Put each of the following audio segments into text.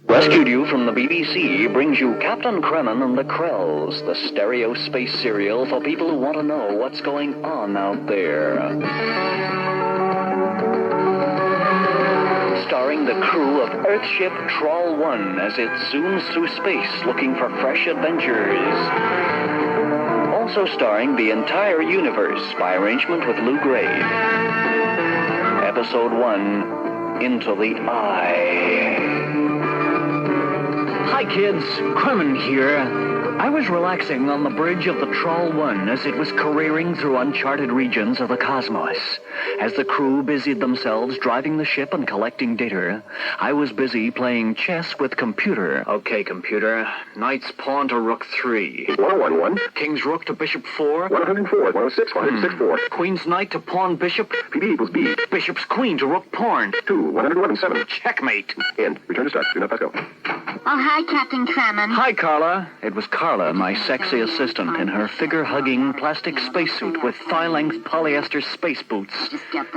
Rescued you from the BBC brings you Captain KREMMEN and the KRELLS, the stereo space serial for people who want to know what's going on out there. Starring the crew of Earthship Trawl 1 as it zooms through space looking for fresh adventures. Also starring the entire universe by arrangement with Lou Gray. Episode 1, Into the Eye. Hi kids, KREMMEN here. I was relaxing on the bridge of the Trawl 1 as it was careering through uncharted regions of the cosmos. As the crew busied themselves driving the ship and collecting data, I was busy playing chess with computer. Okay, computer. Knight's pawn to rook 3. 101. King's rook to bishop 4. 104, 106, 164. Queen's knight to pawn bishop. PB equals B. Bishop's queen to rook pawn. 2, 111, 7. Checkmate. And return to start. Do not pass go. Oh, hi, Captain KREMMEN. Hi, Carla. It was Carla, my sexy assistant, in her figure-hugging plastic spacesuit with thigh-length polyester space boots.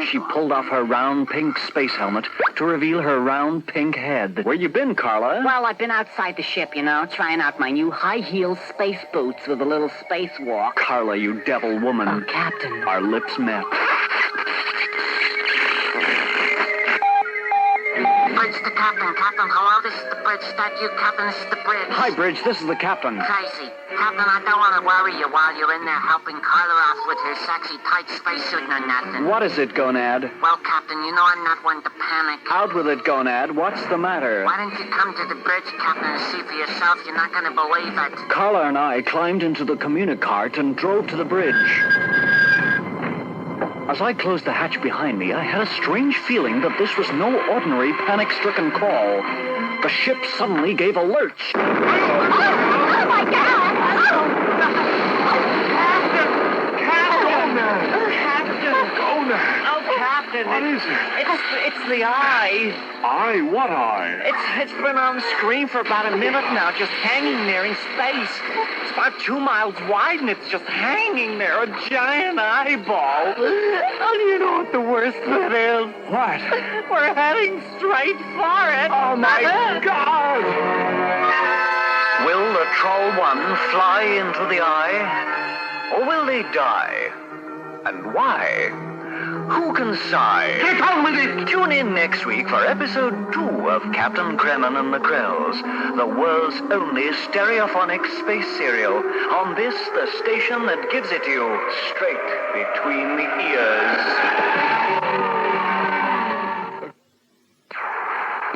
She pulled off her round pink space helmet to reveal her round pink head. Where you been, Carla? Well, I've been outside the ship, trying out my new high-heel space boots with a little spacewalk. Carla, you devil woman. Oh, Captain. Our lips met. Bridge to Captain. Captain, hello, this is the bridge. That you, Captain, this is the bridge. Hi, Bridge. This is the captain. Crazy. Captain, I don't want to worry you while you're in there helping Carla off with her sexy tight spacesuit or nothing. What is it, Gonad? Well, Captain, I'm not one to panic. Out with it, Gonad. What's the matter? Why don't you come to the bridge, Captain, and see for yourself? You're not going to believe it. Carla and I climbed into the communicart and drove to the bridge. As I closed the hatch behind me, I had a strange feeling that this was no ordinary panic-stricken call. The ship suddenly gave a lurch. Oh, my God! Captain, What is it? It's the eye. Eye? What eye? It's been on the screen for about a minute now, just hanging there in space. It's about 2 miles wide, and it's just hanging there, a giant eyeball. Oh, do you know what the worst bit is? What? We're heading straight for it. Oh, my God! Will the Trawl 1 fly into the eye? Or will they die? And why? Who can sigh? Get on with it! Tune in next week for episode 2 of Captain KREMMEN and the KRELLS, the world's only stereophonic space serial. On this, the station that gives it to you straight between the ears.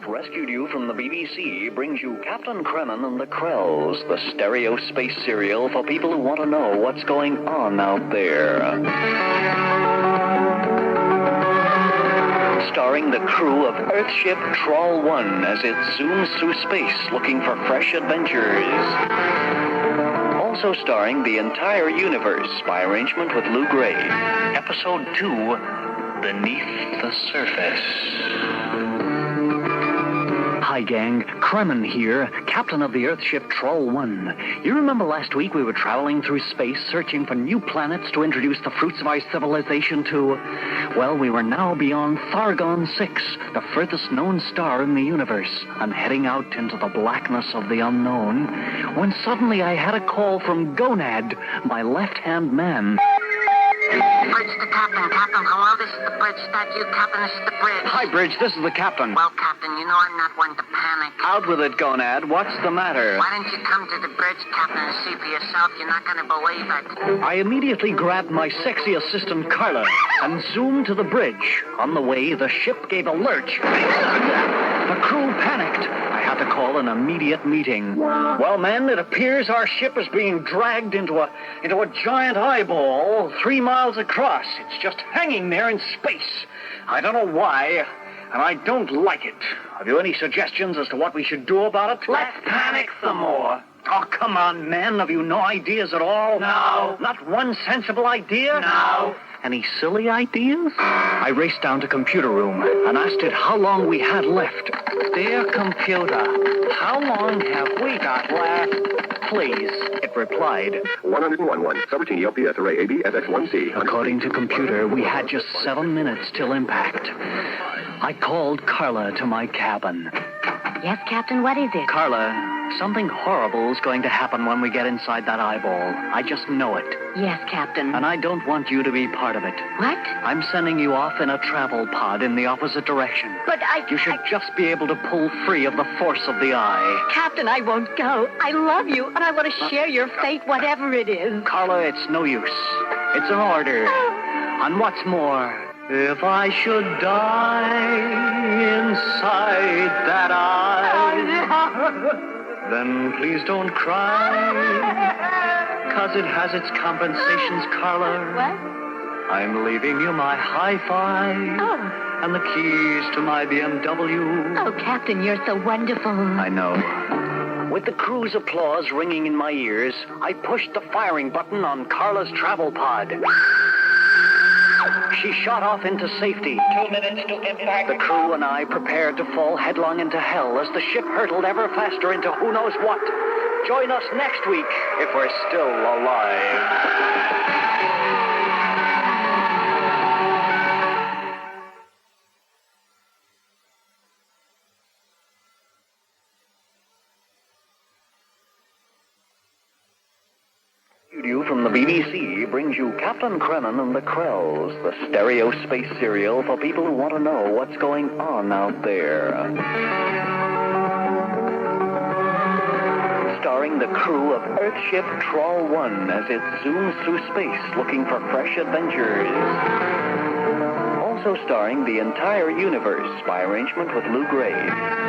Rescued you from the BBC brings you Captain KREMMEN and the KRELLS, the stereo space serial for people who want to know what's going on out there. Starring the crew of Earthship Trawl 1 as it zooms through space looking for fresh adventures. Also starring the entire universe by arrangement with Lou Gray. Episode 2, Beneath the Surface. Hi, gang. KREMMEN here, captain of the Earthship Trawl 1. You remember last week we were traveling through space searching for new planets to introduce the fruits of our civilization to? Well, we were now beyond Thargon 6, the furthest known star in the universe, and heading out into the blackness of the unknown, when suddenly I had a call from Gonad, my left-hand man. Bridge to Captain. Captain, hello, this is the bridge. That you, Captain, this is the bridge. Hi, Bridge. This is the captain. Well, Captain, I'm not one to panic. Out with it, Gonad. What's the matter? Why don't you come to the bridge, Captain, and see for yourself? You're not going to believe it. I immediately grabbed my sexy assistant, Carla, and zoomed to the bridge. On the way, the ship gave a lurch. The crew panicked. I had to call an immediate meeting. Well, men, it appears our ship is being dragged into a giant eyeball 3 miles across. It's just hanging there in space. I don't know why, and I don't like it. Have you any suggestions as to what we should do about it? Let's panic some more. Oh, come on, men. Have you no ideas at all? No. Not one sensible idea? No. Any silly ideas? I raced down to computer room and asked it how long we had left. Dear computer, how long have we got left? Please, it replied. 101, subroutine LPS array AB SX1C. According to computer, we had just 7 minutes till impact. I called Carla to my cabin. Yes, Captain, what is it? Carla, something horrible is going to happen when we get inside that eyeball. I just know it. Yes, Captain. And I don't want you to be part of it. What? I'm sending you off in a travel pod in the opposite direction. But You should just be able to pull free of the force of the eye. Captain, I won't go. I love you, and I want to share your fate, whatever it is. Carla, it's no use. It's an order. And what's more, if I should die inside that eye, then please don't cry, 'cause it has its compensations, Carla. What? I'm leaving you my hi-fi and the keys to my BMW. Oh, Captain, you're so wonderful. I know. With the crew's applause ringing in my ears, I pushed the firing button on Carla's travel pod. She shot off into safety. 2 minutes to impact. The crew and I prepared to fall headlong into hell as the ship hurtled ever faster into who knows what. Join us next week if we're still alive. Studio from the BBC brings you Captain KREMMEN and the KRELLS, the stereo space serial for people who want to know what's going on out there. Starring the crew of Earthship Trawl 1 as it zooms through space looking for fresh adventures. Also starring the entire universe by arrangement with Lou Gray.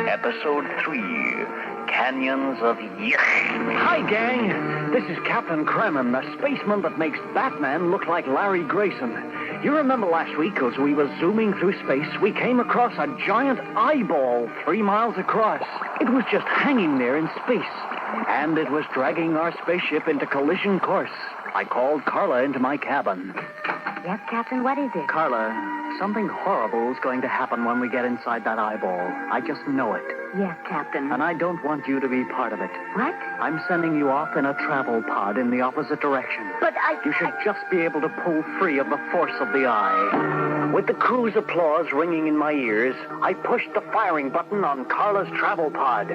Episode 3, Canyons of Yuck. Hi, gang. This is Captain KREMMEN, the spaceman that makes Batman look like Larry Grayson. You remember last week, as we were zooming through space, we came across a giant eyeball 3 miles across. It was just hanging there in space, and it was dragging our spaceship into collision course. I called Carla into my cabin. Yes, Captain, what is it? Carla, something horrible is going to happen when we get inside that eyeball. I just know it. Yes, Captain. And I don't want you to be part of it. What? I'm sending you off in a travel pod in the opposite direction. But You should just be able to pull free of the force of the eye. With the crew's applause ringing in my ears, I pushed the firing button on Carla's travel pod.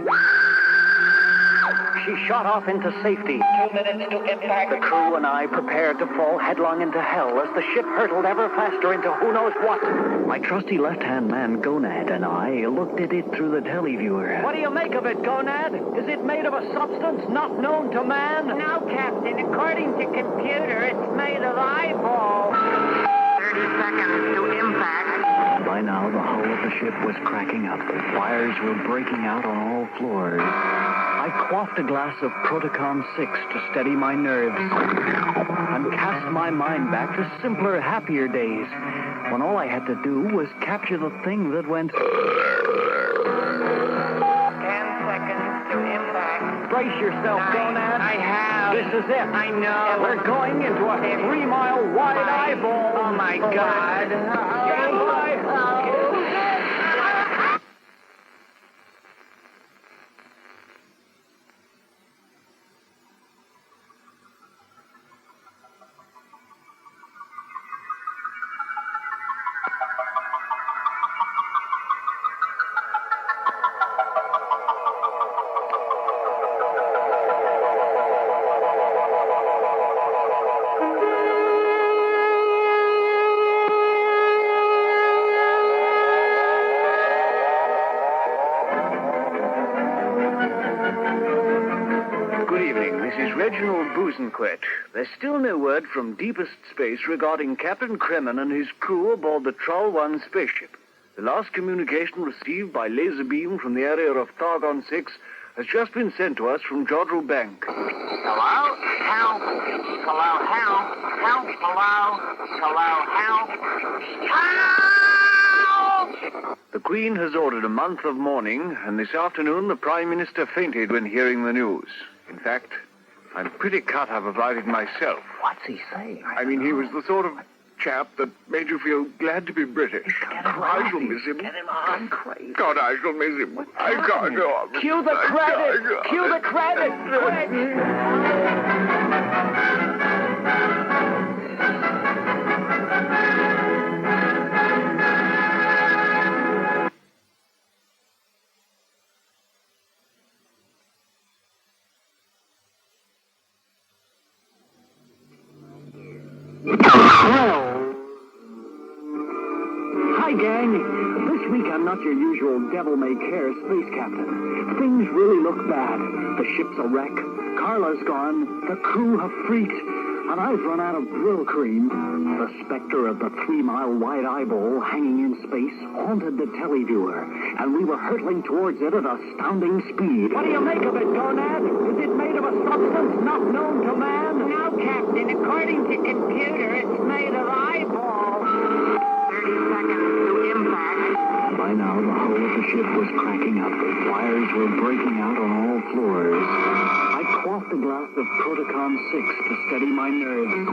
She shot off into safety. 2 minutes to impact. The crew and I prepared to fall headlong into hell as the ship hurtled ever faster into who knows what. My trusty left-hand man, Gonad, and I looked at it through the televiewer. What do you make of it, Gonad? Is it made of a substance not known to man? No, Captain. According to computer, it's made of eyeball. 30 seconds to impact. By now, the hull of the ship was cracking up. Fires were breaking out on all floors. I quaffed a glass of Protocon 6 to steady my nerves and cast my mind back to simpler, happier days when all I had to do was capture the thing that went... 10 seconds to impact. Brace yourself, Gonad. I have. This is it. I know. We're going into a 3-mile wide eyeball. Oh, my God. Stand by. There's still no word from deepest space regarding Captain KREMMEN and his crew aboard the Trawl 1 spaceship. The last communication received by laser beam from the area of Thargon 6 has just been sent to us from Jodrell Bank. Hello? Help? Hello? Help? Help? Hello? Hello? Help? Help! The Queen has ordered a month of mourning, and this afternoon the Prime Minister fainted when hearing the news. In fact, I'm pretty cut up about it myself. What's he saying? I mean, he was the sort of chap that made you feel glad to be British. I shall miss him. Get him on. Crazy. God, I shall miss him. I can't go on. Cue the credit. Cue the credit. Quick. week, I'm not your usual devil-may-care space captain. Things really look bad. The ship's a wreck. Carla's gone. The crew have freaked. And I've run out of grill cream. The specter of the 3-mile wide eyeball hanging in space haunted the televiewer, and we were hurtling towards it at astounding speed. What do you make of it, Gonad? Is it made of a substance not known to man? No, Captain. According to computer, it's made of eyeballs. 30 seconds to impact. By now, the hull of the ship was cracking up. Wires were breaking out on all floors. I quaffed a glass of Protocon 6 to steady my nerves. 10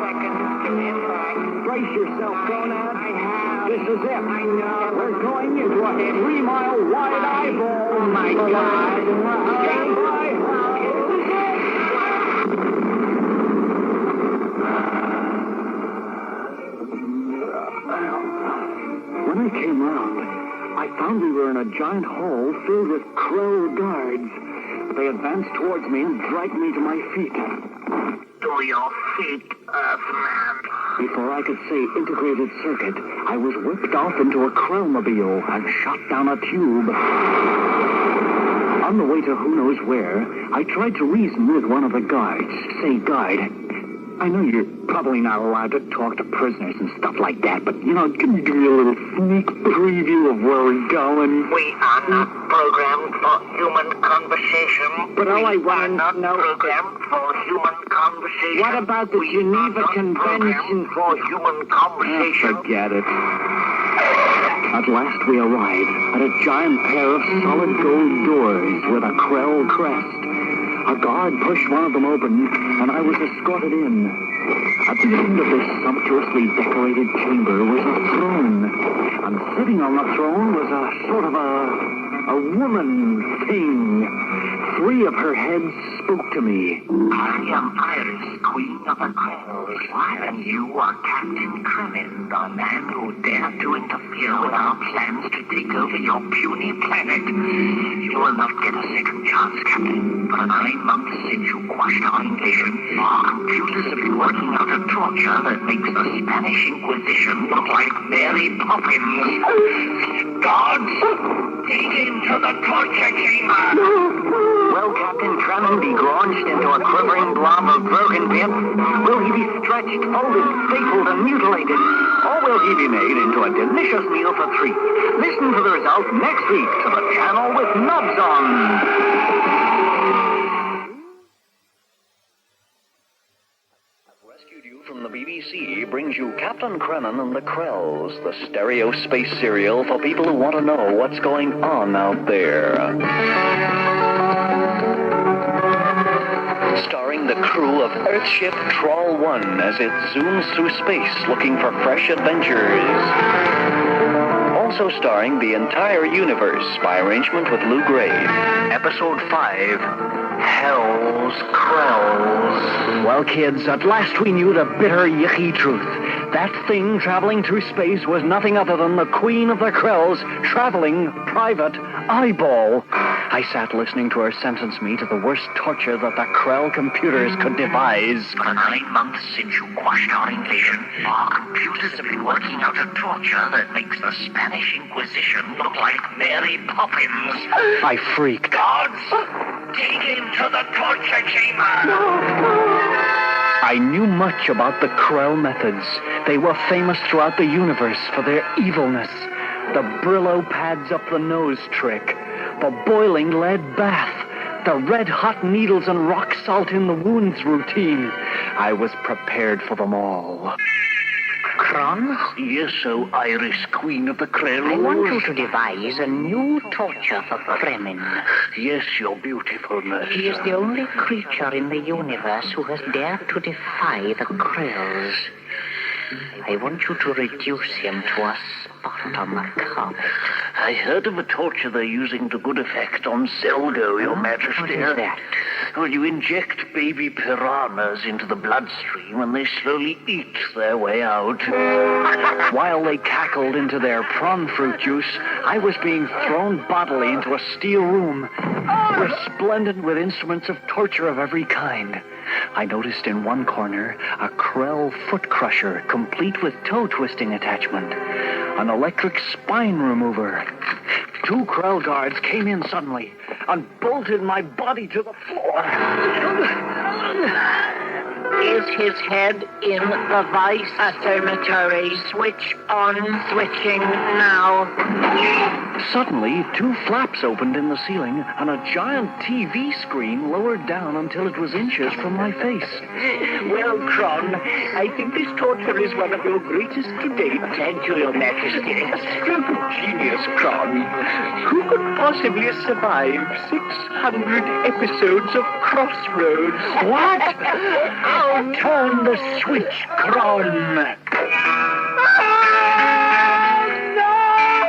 seconds to impact. Brace yourself, Gonad. I have. This is it. I know. We're going into a 3-mile wide eyeball. Oh, my God. Stand by. When I came round, I found we were in a giant hall filled with Krell guards. They advanced towards me and dragged me to my feet. To your feet, Earthman. Before I could say integrated circuit, I was whipped off into a Krellmobile and shot down a tube. On the way to who knows where, I tried to reason with one of the guards. Say, guard, I know you're probably not allowed to talk to prisoners and stuff like that, but, can you give me a little sneak preview of where we're going? We are not programmed for human conversation. But all I want to not know... programmed for human conversation. What about the Geneva Convention? For human conversation. Forget it. At last we arrived at a giant pair of solid gold doors with a Krell crest. A guard pushed one of them open, and I was escorted in. At the end of this sumptuously decorated chamber was a throne, and sitting on the throne was a sort of a woman thing. 3 of her heads spoke to me. I am Iris, Queen of the Krells, and you are Captain KREMMEN, the man who dared to interfere with our plans to take over your puny planet. You will not get a second chance, Captain. For 9 months since you quashed our invasion, our computers have been working out a torture that makes the Spanish Inquisition look like Mary Poppins. Guards, take him to the torture chamber! Will Captain KREMMEN be launched into a quivering blob of broken pip? Will he be stretched, folded, stapled, and mutilated? Or will he be made into a delicious meal for 3? Listen to the results next week to the channel with Nubs on. Rescued you from the BBC brings you Captain KREMMEN and the KRELLS, the stereo space serial for people who want to know what's going on out there. Starring the crew of Earthship Troll 1 as it zooms through space looking for fresh adventures. Also starring the entire universe by arrangement with Lou Grade. Episode 5, Hell's KRELLS. Well, kids, at last we knew the bitter, yucky truth. That thing traveling through space was nothing other than the Queen of the Krells' traveling private eyeball. I sat listening to her sentence me to the worst torture that the Krell computers could devise. For 9 months since you quashed our invasion, our computers have been working out a torture that makes the Spanish Inquisition look like Mary Poppins. I freaked. Guards, take him to the torture chamber! I knew much about the Krell methods. They were famous throughout the universe for their evilness. The Brillo pads up the nose trick, the boiling lead bath, the red-hot needles and rock salt in the wounds routine. I was prepared for them all. Kron? Yes, oh, Iris, Queen of the Krells. I want you to devise a new torture for KREMMEN. Yes, your beautifulness. He is the only creature in the universe who has dared to defy the Krells. I want you to reduce him to a spot on the carpet. I heard of a torture they're using to good effect on Selgo, Your Majesty. What is that? Well, you inject baby piranhas into the bloodstream and they slowly eat their way out. While they cackled into their prawn fruit juice, I was being thrown bodily into a steel room, resplendent with instruments of torture of every kind. I noticed in one corner a Krell foot crusher, complete with toe-twisting attachment, an electric spine remover. 2 Krell guards came in suddenly and bolted my body to the floor. Is his head in the vice? Affirmatory. Switch on. Switching now. Suddenly, 2 flaps opened in the ceiling, and a giant TV screen lowered down until it was inches from my face. Well, Kron, I think this torture is one of your greatest to date. Thank you, Your Majesty. A stroke of genius, Kron. Who could possibly survive 600 episodes of Crossroads? What? I'll turn the switch, Kron.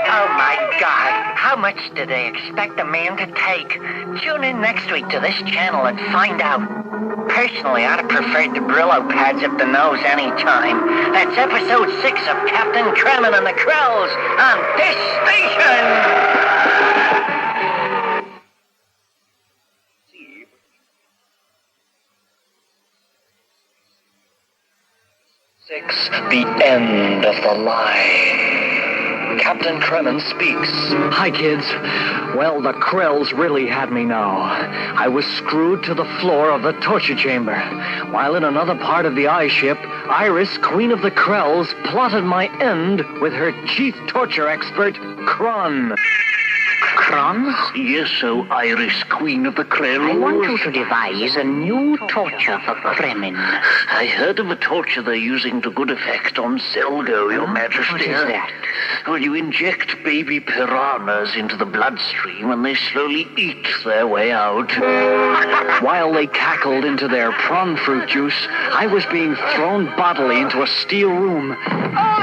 Oh, my God. How much do they expect a man to take? Tune in next week to this channel and find out. Personally, I'd have preferred the Brillo pads up the nose any time. That's episode 6 of Captain KREMMEN and the KRELLS on this station. 6, the end of the line. Captain KREMMEN speaks. Hi, kids. Well, the Krells really had me now. I was screwed to the floor of the torture chamber, while in another part of the eye ship, Iris, Queen of the Krells, plotted my end with her chief torture expert, Kron. Kron? Yes, so Iris, Queen of the Krells. I want you to devise a new torture for KREMMEN. I heard of a torture they're using to good effect on Selgo, Your Majesty. What is that? Well, you inject baby piranhas into the bloodstream and they slowly eat their way out. While they cackled into their prawn fruit juice, I was being thrown bodily into a steel room,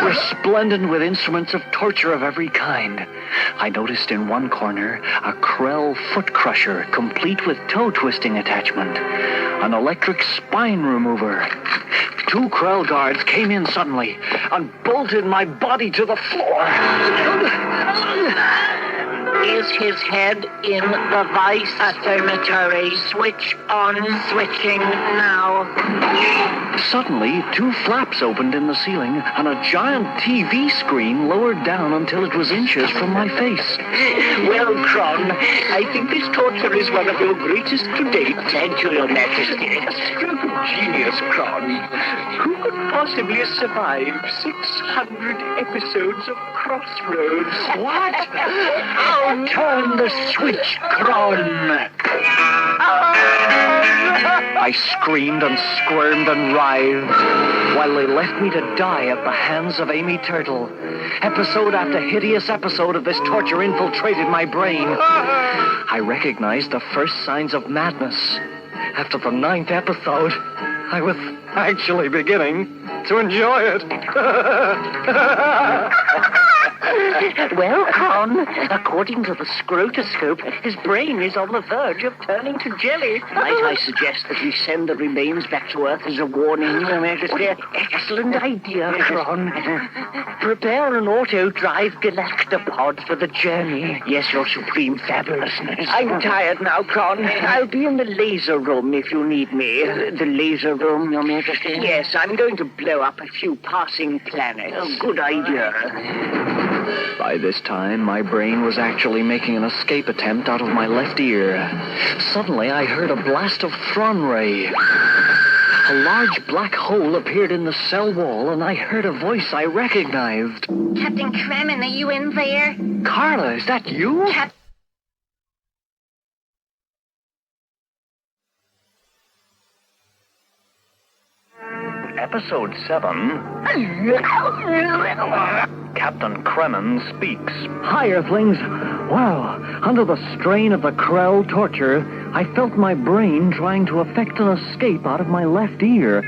resplendent with instruments of torture of every kind. I noticed in one corner a Krell foot crusher, complete with toe-twisting attachment, an electric spine remover. 2 Krell guards came in suddenly and bolted my body to the floor. Is his head in the vice? Affirmatory. Switch on. Switching now. Suddenly, 2 flaps opened in the ceiling, and a giant TV screen lowered down until it was inches from my face. Well, Kron, I think this torture is one of your greatest to date. Thank you, Your Majesty. A stroke of genius, Kron. Who could possibly survive 600 episodes of Crossroads? What? I'll turn the switch, Kron. I screamed and squirmed and writhed, while they left me to die at the hands of Amy Turtle. Episode after hideous episode of this torture infiltrated my brain. I recognized the first signs of madness. After the 9th episode, I was actually beginning to enjoy it. Well, Kron, according to the scrotoscope, his brain is on the verge of turning to jelly. Might I suggest that we send the remains back to Earth as a warning, Your Majesty? Excellent idea, Kron. Prepare an auto-drive galactopod for the journey. Yes, Your Supreme Fabulousness. I'm tired now, Kron. I'll be in the laser room if you need me. The laser room, Your Majesty? Yes, I'm going to blow up a few passing planets. Oh, good idea. By this time, my brain was actually making an escape attempt out of my left ear. Suddenly, I heard a blast of Thron ray. A large black hole appeared in the cell wall, and I heard a voice I recognized. Captain KREMMEN, are you in there? Carla, is that you? Episode 7. Captain KREMMEN speaks. Hi, Earthlings. Well, under the strain of the Krell torture, I felt my brain trying to effect an escape out of my left ear.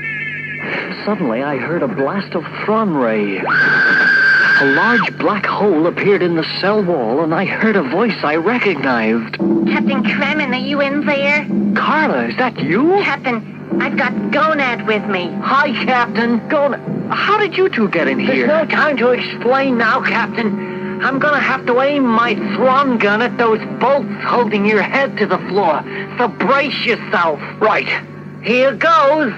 Suddenly, I heard a blast of Thron ray. A large black hole appeared in the cell wall, and I heard a voice I recognized. Captain KREMMEN, are you in there? Carla, is that you? Captain, I've got Gonad with me. Hi, Captain. Gonad. How did you two get in here? There's no time to explain now, Captain. I'm gonna have to aim my Thron gun at those bolts holding your head to the floor. So brace yourself. Right. Here goes.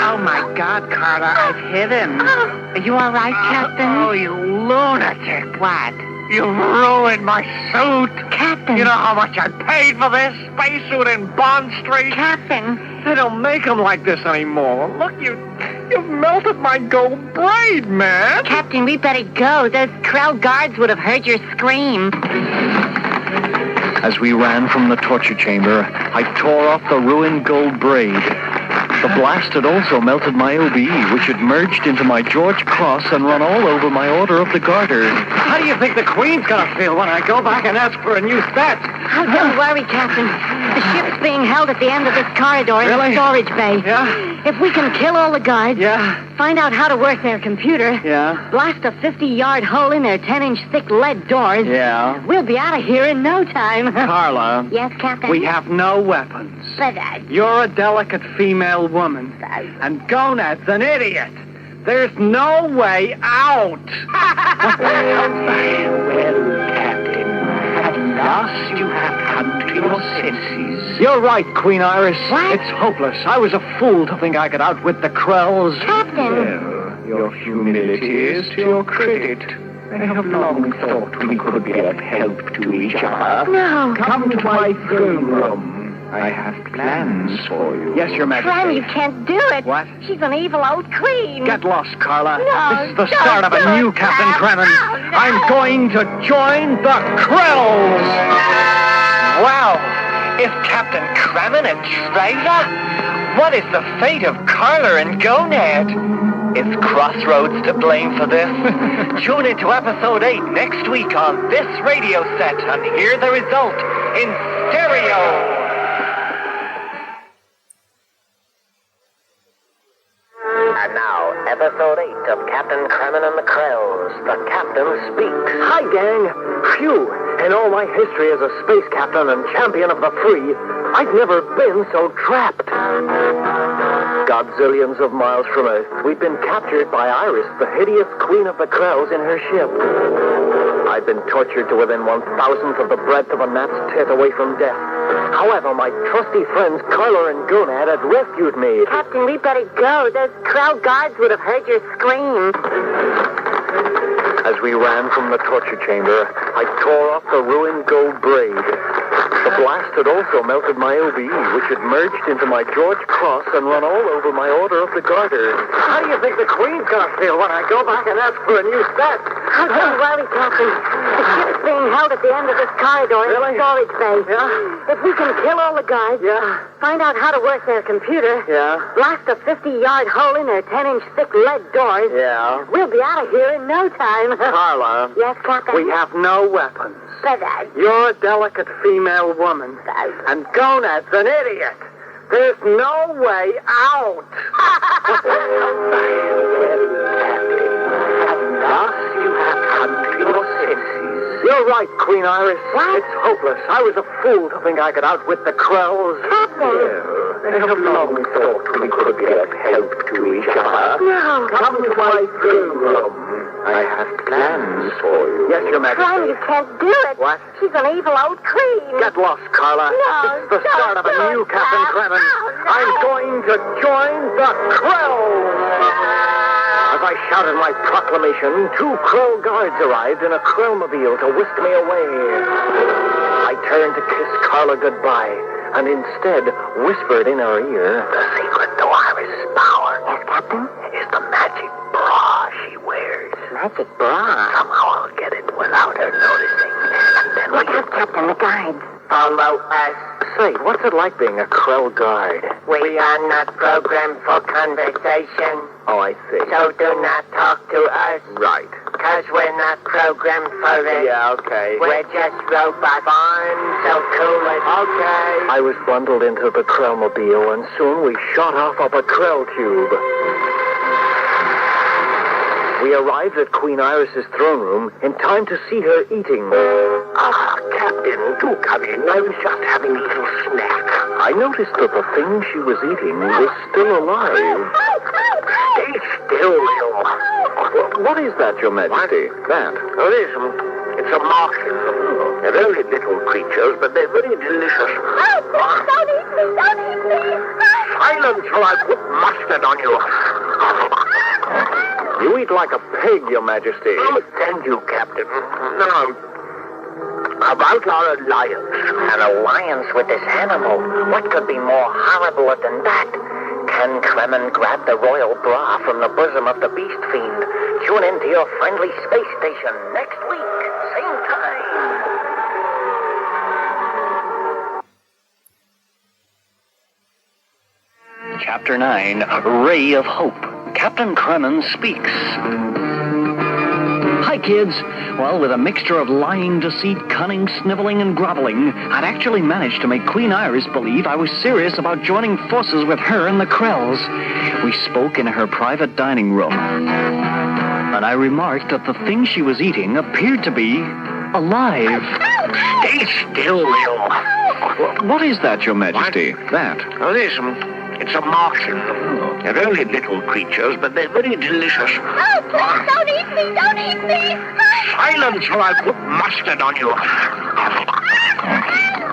Oh, my God, Carter, I've hit him. Are you all right, Captain? Oh, you lunatic. What? You've ruined my suit. Captain. You know how much I paid for this spacesuit in Bond Street? Captain. They don't make them like this anymore. Look, you've melted my gold braid, man. Captain, we better go. Those KRELL guards would have heard your scream. As we ran from the torture chamber, I tore off the ruined gold braid. The blast had also melted my OBE, which had merged into my George Cross and run all over my Order of the Garter. How do you think the Queen's gonna feel when I go back and ask for a new set? Oh, don't worry, Captain. The ship's being held at the end of this corridor in Really? the storage bay. Yeah? If we can kill all the guards, Yeah? find out how to work their computer, Yeah? blast a 50-yard hole in their 10-inch thick lead doors, Yeah? we'll be out of here in no time. Carla, Yes, Captain? we have no weapons. But, You're a delicate female woman, and Gonad's an idiot. There's no way out. Well, Captain, at last you have come to your senses. You're right, Queen Iris. What? It's hopeless. I was a fool to think I could outwit the KRELLS. Captain! Well, your humility is to your credit. I have long thought we could be of help to each other. No. Come to my throne room. I have plans for you. Yes, Your Clem, Majesty. you can't do it. What? She's an evil old queen. Get lost, Carla. No, This is the don't start of do a new it, Captain Clem. KREMMEN. No, no. I'm going to join the KRELLS. Wow. Is Captain KREMMEN a traitor? What is the fate of Carla and Gonad? Is Crossroads to blame for this? Tune into episode 8 next week on this radio set and hear the result in stereo. And now, episode 8 of Captain KREMMEN and the KRELLS. The Captain Speaks. Hi, gang. Phew. In all my history as a space captain and champion of the free, I've never been so trapped. Godzillions of miles from Earth, we've been captured by Iris, the hideous queen of the KRELLS, in her ship. I've been tortured to within 1,000th of the breadth of a gnat's tit away from death. However, my trusty friends Carla and Gonad had rescued me. Captain, we better go. Those KRELL guards would have heard your scream. As we ran from the torture chamber, I tore off the ruined gold braid. The blast had also melted my OBE, which had merged into my George Cross and run all over my Order of the Garter. How do you think the Queen's gonna feel when I go back and ask for a new set? Oh, don't worry, Captain. The ship's being held at the end of this corridor in the storage bay. Yeah? If we can kill all the guards, Yeah? find out how to work their computer, Yeah? blast a 50-yard hole in their 10-inch thick lead doors, Yeah? we'll be out of here in no time. Carla, Yes, Captain? We have no weapons. But, You're a delicate female woman, and Gonad's an idiot. There's no way out. Thus you have come to your senses. You're right, Queen Iris. It's hopeless. I was a fool to think I could outwit the KRELLS. Well, I have long thought we could be of help to each other. No. Come to my throne room. I have plans for you. Yes, Your Clem, Majesty. you can't do it. What? She's an evil old queen. Get lost, Carla. No, This is the start of a don't new do Captain that. KREMMEN. Oh, no. I'm going to join the KRELLS. As I shouted my proclamation, 2 KRELL guards arrived in a KRELLmobile to whisk me away. I turned to kiss Carla goodbye, and instead whispered in her ear, The secret to Iris' power Yes, Captain? is the magic bra she wears. Magic bra. Somehow I'll get it without her noticing. And then Look out, Captain, the guards. follow us. Say, what's it like being a KRELL guard? We are not programmed for conversation, Oh, I see. so do not talk to us. Right. Because we're not programmed for it. Yeah, okay. We're just robots. Born so cool it. Okay. I was bundled into the KRELLmobile, and soon we shot off up a KRELL tube. We arrived at Queen Iris's throne room in time to see her eating. Ah, Captain, do come in. I was just having a little snack. I noticed that the thing she was eating was still alive. Stay still, you. What is that, Your Majesty? That? Oh, it is. It's It's a Martian. They're only little creatures, but they're very delicious. Oh, please don't eat me! Don't eat me! Silence or I'll put mustard on you. You eat like a pig, Your Majesty. Oh, thank you, Captain. Now, about our alliance. An alliance with this animal? What could be more horrible than that? Can KREMMEN grab the royal bra from the bosom of the beast fiend? Tune in to your friendly space station next week, same time. Chapter 9, Ray of Hope. Captain KREMMEN speaks. Hi, kids. Well, with a mixture of lying, deceit, cunning, sniveling, and groveling, I'd actually managed to make Queen Iris believe I was serious about joining forces with her and the KRELLS. We spoke in her private dining room, and I remarked that the thing she was eating appeared to be alive. Stay still, you. What is that, Your Majesty? That? Oh, it's a Martian. They're only little creatures, but they're very delicious. Oh, please don't eat me! Don't eat me! Silence or I'll put mustard on you.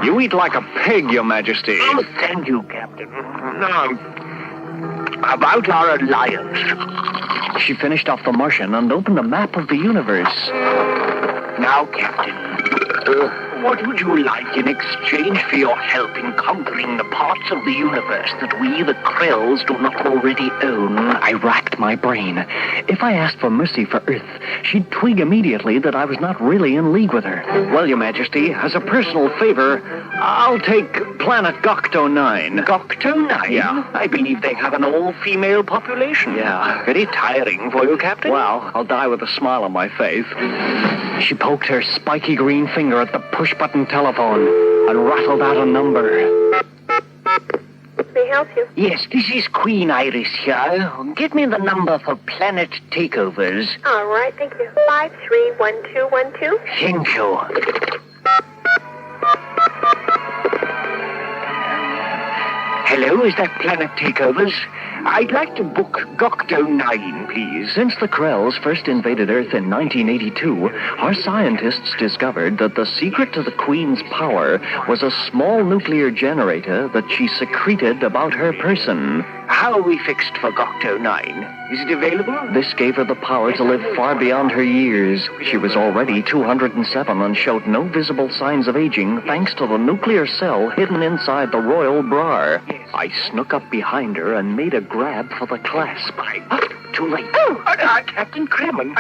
You eat like a pig, Your Majesty. Oh, thank you, Captain. Now, about our alliance. She finished off the Martian and opened a map of the universe. Now, Captain, what would you like in exchange for your help in conquering the parts of the universe that we, the KRELLS, do not already own? I racked my brain. If I asked for mercy for Earth, she'd twig immediately that I was not really in league with her. Well, Your Majesty, as a personal favor, I'll take planet Gocto 9. Gocto 9? Yeah. I believe they have an all-female population. Yeah. Very tiring for you, Captain. Well, I'll die with a smile on my face. She poked her spiky green finger at the push-button telephone and rattled out a number. May I help you? Yes, this is Queen Iris here. Get me the number for planet takeovers. All right, thank you. 531212. Thank you. Hello, is that planet takeovers? I'd like to book Gocto 9, please. Since the KRELLS first invaded Earth in 1982, our scientists discovered that the secret to the Queen's power was a small nuclear generator that she secreted about her person. How are we fixed for Gocto 9? Is it available? This gave her the power to live far beyond her years. She was already 207 and showed no visible signs of aging thanks to the nuclear cell hidden inside the royal bra. I snuck up behind her and made a grab for the clasp. Too late. Captain KREMMEN,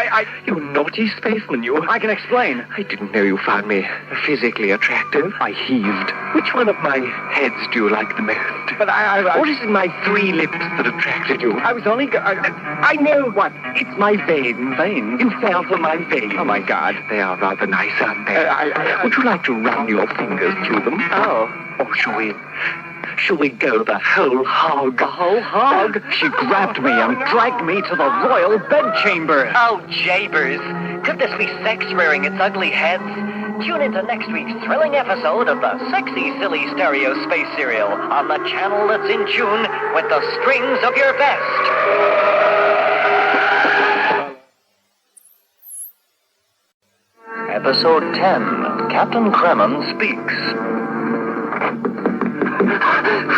you naughty spaceman, you. I can explain. I didn't know you found me physically attractive. I heaved. Which one of my heads do you like the most? But What is in my 3 lips that attracted you? I was only... I know what. It's my veins. Veins? You fell for my veins. Oh, my God. They are rather nice, aren't they? Would you like to run your fingers through them? Oh. Or shall we go the whole hog? The whole hog? She grabbed me and dragged me to the royal bedchamber. Oh, jabers. Could this be sex rearing its ugly heads? Tune into next week's thrilling episode of the Sexy Silly Stereo Space Serial on the channel that's in tune with the strings of your vest. Episode 10, Captain KREMMEN speaks.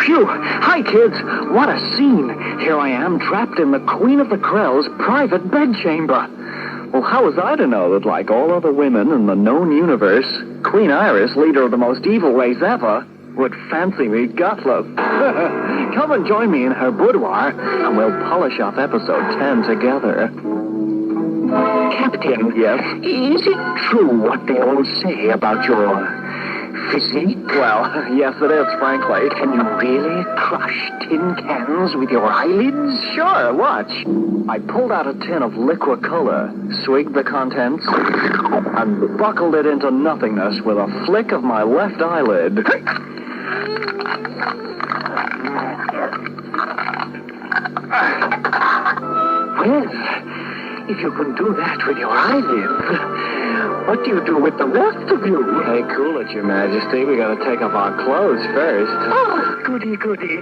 Phew! Hi, kids! What a scene! Here I am, trapped in the Queen of the KRELLS' private bedchamber. Well, how was I to know that, like all other women in the known universe, Queen Iris, leader of the most evil race ever, would fancy me gutless? Come and join me in her boudoir, and we'll polish off episode 10 together. Captain. Yes? Is it true what they all say about your physique? Well, yes it is, frankly. Can you really crush tin cans with your eyelids? Sure, watch. I pulled out a tin of liquid cola, swigged the contents, and buckled it into nothingness with a flick of my left eyelid. Well, if you can do that with your eyelids, What do you do with the rest of you? Hey, cool it, Your Majesty. We gotta take off our clothes first. Oh, goody, goody.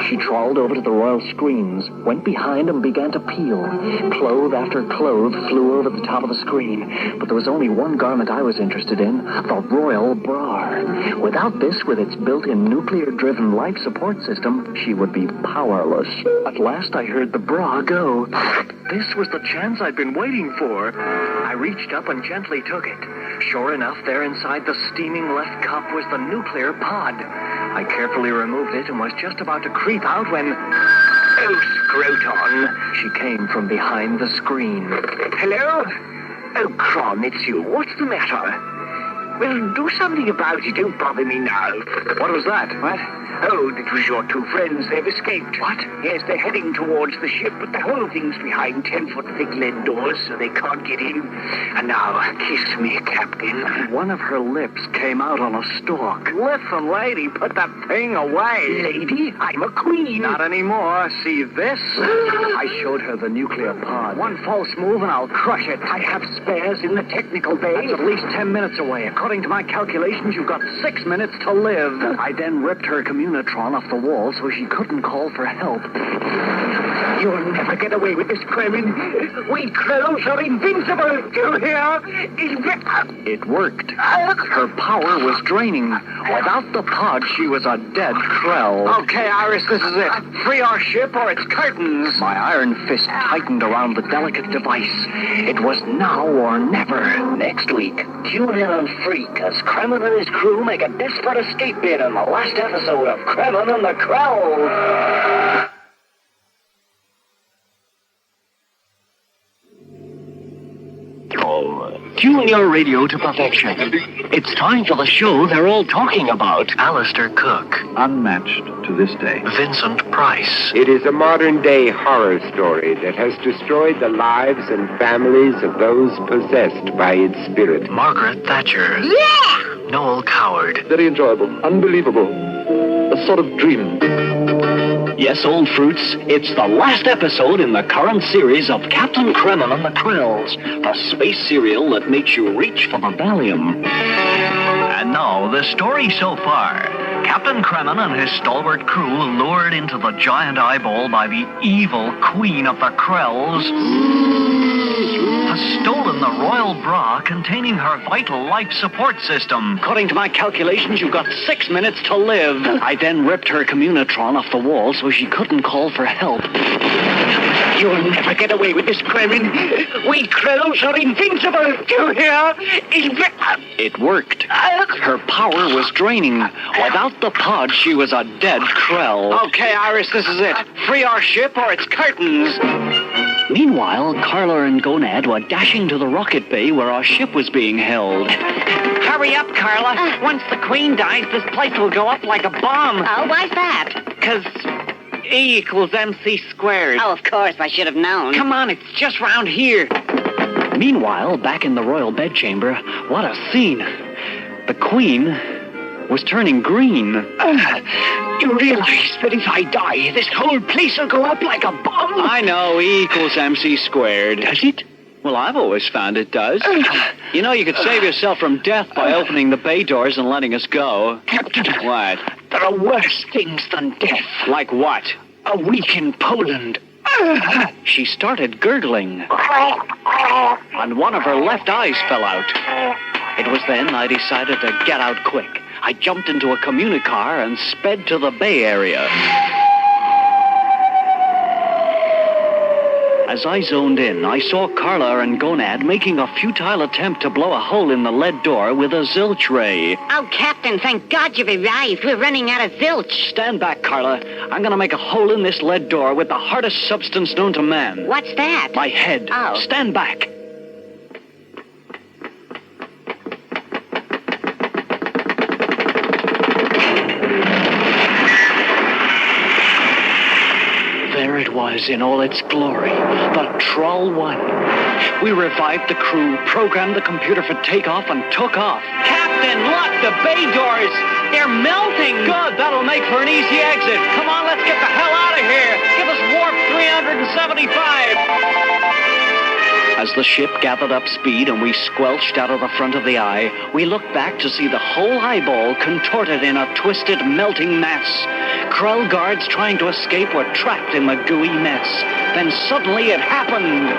She trawled over to the royal screens, went behind and began to peel. Cloth after cloth flew over the top of the screen, but there was only one garment I was interested in, the royal bra. Without this, with its built-in nuclear-driven life support system, she would be powerless. At last I heard the bra go. This was the chance I'd been waiting for. I reached up and gently took it. Sure enough, there inside the steaming left cup was the nuclear pod. I carefully removed it and was just about to creep out when... Oh, Scroton! She came from behind the screen. Hello? Oh, Cron, it's you. What's the matter? Well, do something about it. Don't bother me now. What was that? What? Oh, it was your two friends. They've escaped. What? Yes, they're heading towards the ship, but the whole thing's behind 10-foot thick lead doors, so they can't get in. And now, kiss me, Captain. One of her lips came out on a stalk. Listen, lady, put that thing away. Lady, I'm a queen. Not anymore. See this? I showed her the nuclear pod. One false move and I'll crush it. I have spares in the technical bay. That's at least 10 minutes away. According to my calculations, you've got 6 minutes to live. I then ripped her communitron off the wall so she couldn't call for help. You'll never get away with this, KREMMEN. We KRELLS are invincible. Do you hear? It worked. Her power was draining. Without the pod, she was a dead Krell. Okay, Iris, this is it. Free our ship or it's curtains. My iron fist tightened around the delicate device. It was now or never. Next week, tune in on Freak as KREMMEN and his crew make a desperate escape bid in the last episode of KREMMEN and the KRELLS. Tune your radio to perfection. It's time for the show they're all talking about. Alistair Cook. Unmatched to this day. Vincent Price. It is a modern-day horror story that has destroyed the lives and families of those possessed by its spirit. Margaret Thatcher. Yeah! Noel Coward. Very enjoyable. Unbelievable. A sort of dream. Yes, old fruits, it's the last episode in the current series of Captain KREMMEN and the KRELLS, the space serial that makes you reach for the Valium. And now, the story so far. Captain KREMMEN and his stalwart crew, lured into the giant eyeball by the evil queen of the KRELLS, has stolen the royal bra containing her vital life support system. According to my calculations, you've got 6 minutes to live. I then ripped her communitron off the wall so she couldn't call for help. You'll never get away with this, KREMMEN. We KRELLS are invincible. Do you hear? It worked. Her power was draining. Without the pod, she was a dead Krell. Okay, Iris, this is it. Free our ship or it's curtains. Meanwhile, Carla and Gonad were dashing to the rocket bay where our ship was being held. Hurry up, Carla. Once the queen dies, this place will go up like a bomb. Oh, why's that? Because E equals MC squared. Oh, of course, I should have known. Come on, it's just round here. Meanwhile, back in the royal bedchamber, what a scene. The queen was turning green. You realize that if I die, this whole place will go up like a bomb? I know, E equals MC squared. Does it? Well, I've always found it does. You know, you could save yourself from death by opening the bay doors and letting us go. Captain. What? There are worse things than death. Like what? A week in Poland. She started gurgling, and one of her left eyes fell out. It was then I decided to get out quick. I jumped into a communicar and sped to the Bay Area. As I zoned in, I saw Carla and Gonad making a futile attempt to blow a hole in the lead door with a zilch ray. Oh, Captain, thank God you've arrived. We're running out of zilch. Stand back, Carla. I'm gonna make a hole in this lead door with the hardest substance known to man. What's that? My head. Oh. Stand back. There it was in all its glory, the Troll 1. We revived the crew, programmed the computer for takeoff, and took off. Captain, look, the bay doors. They're melting. Good, that'll make for an easy exit. Come on, let's get the hell out of here. Give us warp 375. As the ship gathered up speed and we squelched out of the front of the eye, we looked back to see the whole eyeball contorted in a twisted, melting mass. Krell guards trying to escape were trapped in the gooey mess. Then suddenly it happened.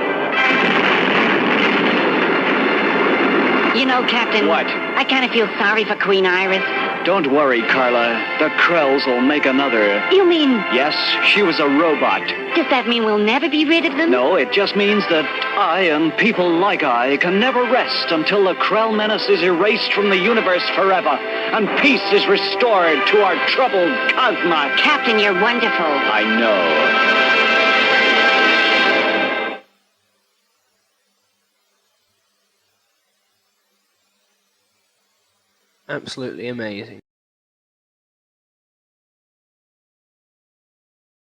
You know, Captain... What? I kind of feel sorry for Queen Iris. Don't worry, Carla. The Krells will make another. You mean... Yes, she was a robot. Does that mean we'll never be rid of them? No, it just means that I and people like I can never rest until the Krell menace is erased from the universe forever and peace is restored to our troubled cosmos. Captain, you're wonderful. I know. Absolutely amazing.